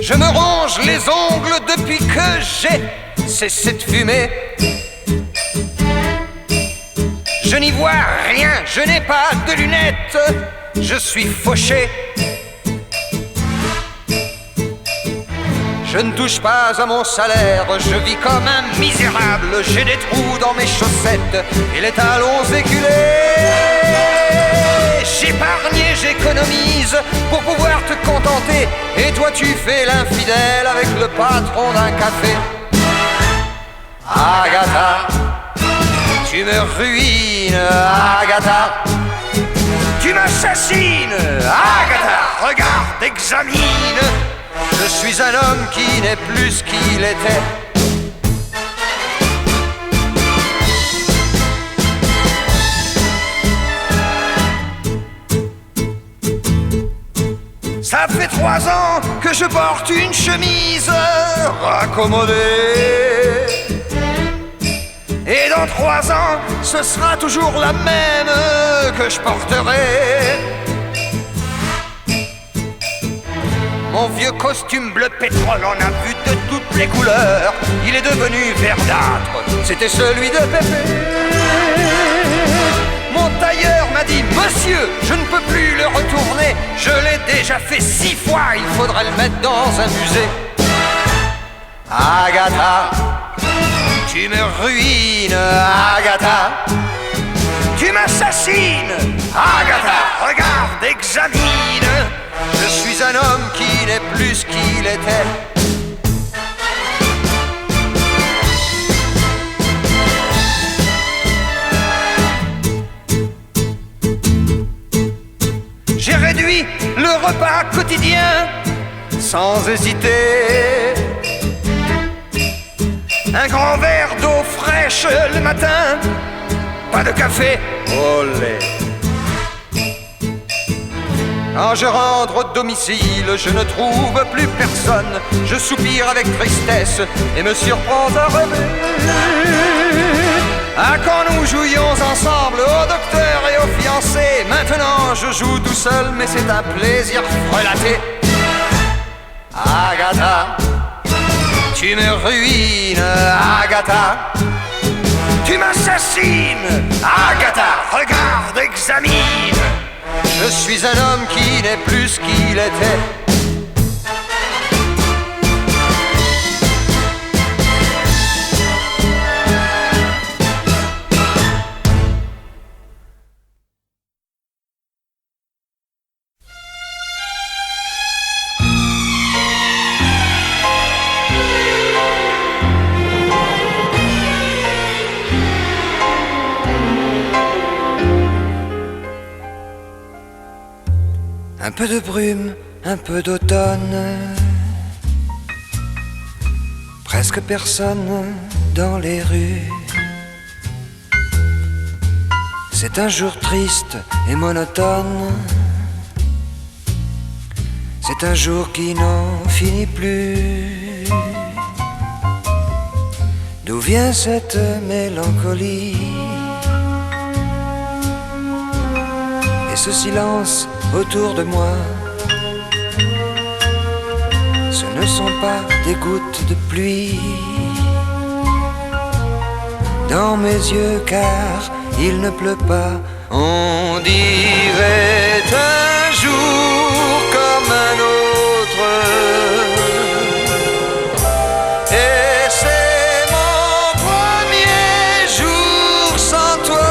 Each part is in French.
Je me ronge les ongles depuis que j'ai cessé de fumer. Je n'y vois rien, je n'ai pas de lunettes, je suis fauché. Je ne touche pas à mon salaire, je vis comme un misérable. J'ai des trous dans mes chaussettes et les talons éculés. J'épargne, j'économise pour pouvoir te contenter. Et toi tu fais l'infidèle avec le patron d'un café. Agatha, tu me ruines, Agatha. Tu m'assassines, Agatha. Regarde, examine. Je suis un homme qui n'est plus ce qu'il était. Ça fait 3 ans que je porte une chemise raccommodée. Et dans 3 ans, ce sera toujours la même que je porterai. Mon vieux costume bleu pétrole en a vu de toutes les couleurs. Il est devenu verdâtre, c'était celui de Pépé. Mon tailleur m'a dit: monsieur, je ne peux plus le retourner. Je l'ai déjà fait 6 fois, il faudrait le mettre dans un musée. Agatha, tu me ruines, Agatha. Tu m'assassines, Agatha. Regarde, examine. Je suis un homme qui n'est plus ce qu'il était. J'ai réduit le repas quotidien sans hésiter. Un grand verre d'eau fraîche le matin, pas de café au lait. Quand je rentre au domicile, je ne trouve plus personne. Je soupire avec tristesse et me surprends à rêver. Ah, quand nous jouions ensemble au docteur et aux fiancés. Maintenant je joue tout seul, mais c'est un plaisir frelaté. Agatha, tu me ruines, Agatha. Tu m'assassines, Agatha. Regarde, examine. Je suis un homme qui n'est plus ce qu'il était. Un peu de brume, un peu d'automne, presque personne dans les rues. C'est un jour triste et monotone. C'est un jour qui n'en finit plus. D'où vient cette mélancolie et ce silence autour de moi? Ce ne sont pas des gouttes de pluie dans mes yeux, car il ne pleut pas. On dirait un jour comme un autre, et c'est mon premier jour sans toi.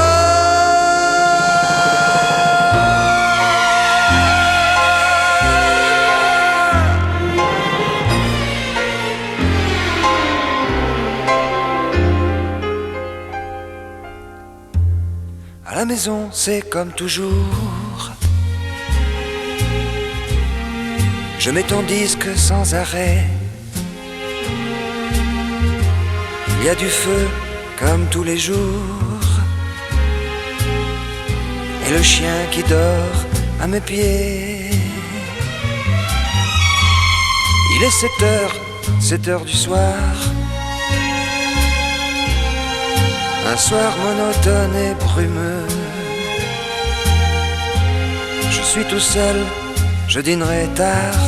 À la maison, c'est comme toujours. Je mets ton disque sans arrêt. Il y a du feu comme tous les jours, et le chien qui dort à mes pieds. Il est 7 heures du soir. Un soir monotone et brumeux. Je suis tout seul, je dînerai tard.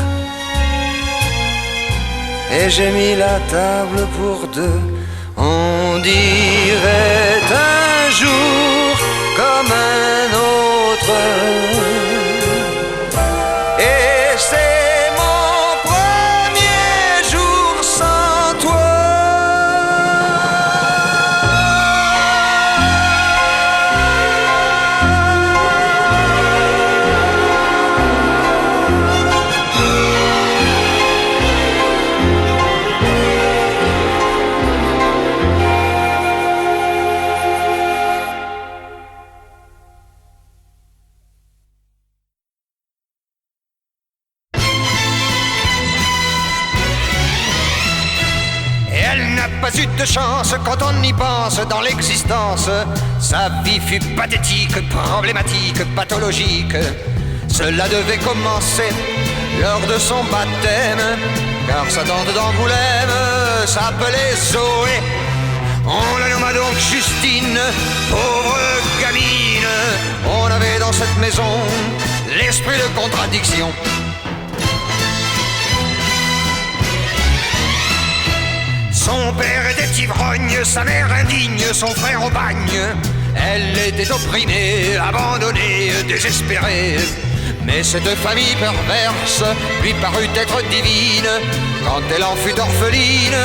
et j'ai mis la table pour deux. On dirait un jour comme un autre, et c'est mon premier jour sans toi. Pas eu de chance quand on y pense dans l'existence. Sa vie fut pathétique, problématique, pathologique. Cela devait commencer lors de son baptême, car sa tante d'Angoulême s'appelait Zoé. On la nomma donc Justine, pauvre gamine. On avait dans cette maison l'esprit de contradiction. Son père était ivrogne, sa mère indigne, son frère au bagne. Elle était opprimée, abandonnée, désespérée. Mais cette famille perverse lui parut être divine quand elle en fut orpheline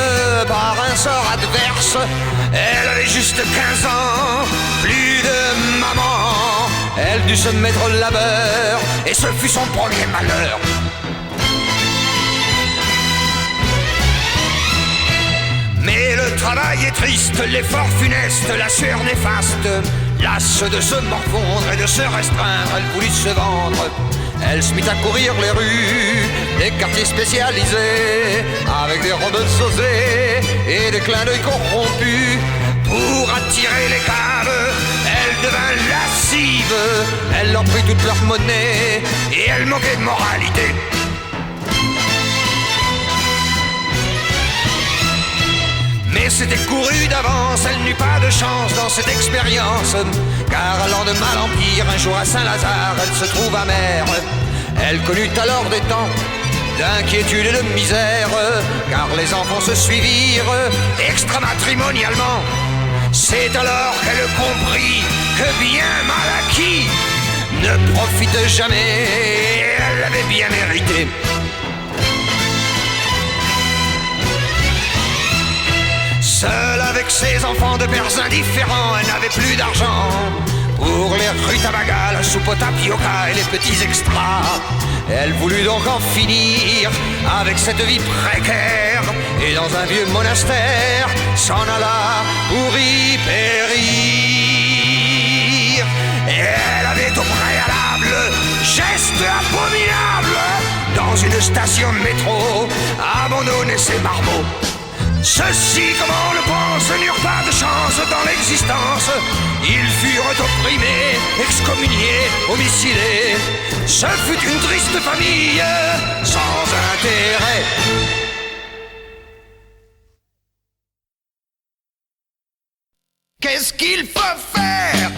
par un sort adverse. Elle avait juste 15 ans, plus de maman. Elle dut se mettre au labeur et ce fut son premier malheur. Mais le travail est triste, l'effort funeste, la sueur néfaste. Lasse de se morfondre et de se restreindre, elle voulut se vendre. Elle se mit à courir les rues des quartiers spécialisés, avec des robes sausées et des clins d'œil corrompus. Pour attirer les caves, elle devint lascive. Elle leur prit toute leur monnaie et elle manquait de moralité. Mais c'était couru d'avance, elle n'eut pas de chance dans cette expérience. Car allant de mal en pire, un jour à Saint-Lazare, elle se trouva mère. Elle connut alors des temps d'inquiétude et de misère, car les enfants se suivirent extramatrimonialement. C'est alors qu'elle comprit que bien mal acquis ne profite jamais, et elle l'avait bien mérité. Seule avec ses enfants de pères indifférents, elle n'avait plus d'argent pour les rutabagas, la soupe au tapioca et les petits extras. Elle voulut donc en finir avec cette vie précaire et dans un vieux monastère s'en alla pour y périr. Et elle avait au préalable geste abominable dans une station de métro abandonné ses marmots. Ceux-ci, comme on le pense, n'eurent pas de chance dans l'existence. Ils furent opprimés, excommuniés, homicidés. Ce fut une triste famille, sans intérêt. Qu'est-ce qu'il faut faire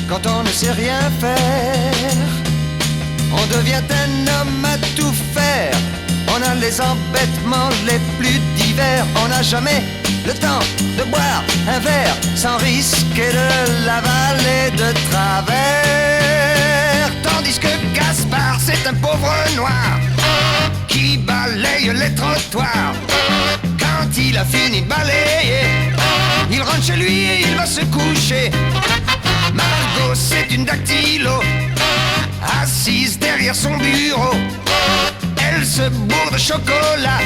quand on ne sait rien faire? On devient un homme à tout faire. On a les embêtements les plus divers. On n'a jamais le temps de boire un verre sans risquer de l'avaler de travers. Tandis que Gaspard, c'est un pauvre noir qui balaye les trottoirs. Quand il a fini de balayer, il rentre chez lui et il va se coucher. Margot, c'est une dactylo assise derrière son bureau. Elle se bourre de chocolat.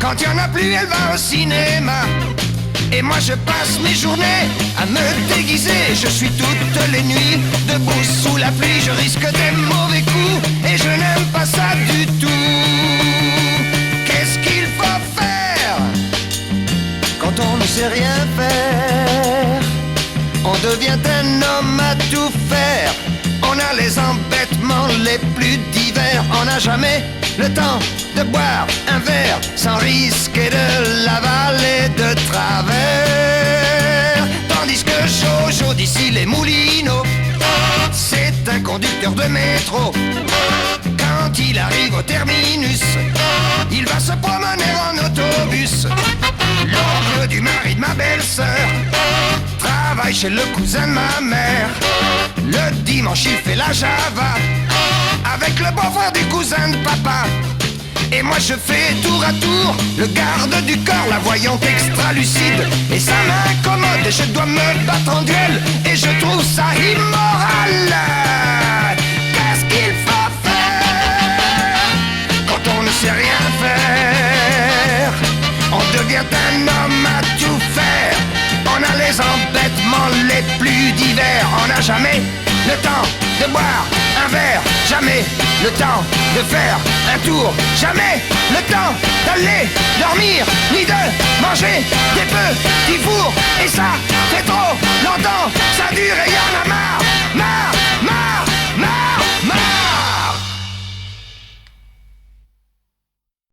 Quand il n'y en a plus, elle va au cinéma. Et moi je passe mes journées à me déguiser. Je suis toutes les nuits debout sous la pluie. Je risque des mauvais coups et je n'aime pas ça du tout. Qu'est-ce qu'il faut faire quand on ne sait rien faire? On devient un homme à tout faire. On a les embêtements les plus divers. On n'a jamais le temps de boire un verre sans risquer de l'avaler de travers. Tandis que Jojo d'ici les Moulineaux, c'est un conducteur de métro. Quand il arrive au terminus, il va se promener en autobus. L'oncle du mari de ma belle-sœur travaille chez le cousin de ma mère. Le dimanche il fait la java avec le beau-frère du cousin de papa. Et moi je fais tour à tour le garde du corps, la voyante extra lucide. Et ça m'incommode et je dois me battre en duel. Et je trouve ça immoral. Qu'est-ce qu'il faut faire quand on ne sait rien faire? On devient un homme à tout faire. On a les embêtements les plus divers. On n'a jamais le temps de boire un verre, jamais le temps de faire un tour, jamais le temps d'aller dormir, ni de manger des petits fours. Et ça fait trop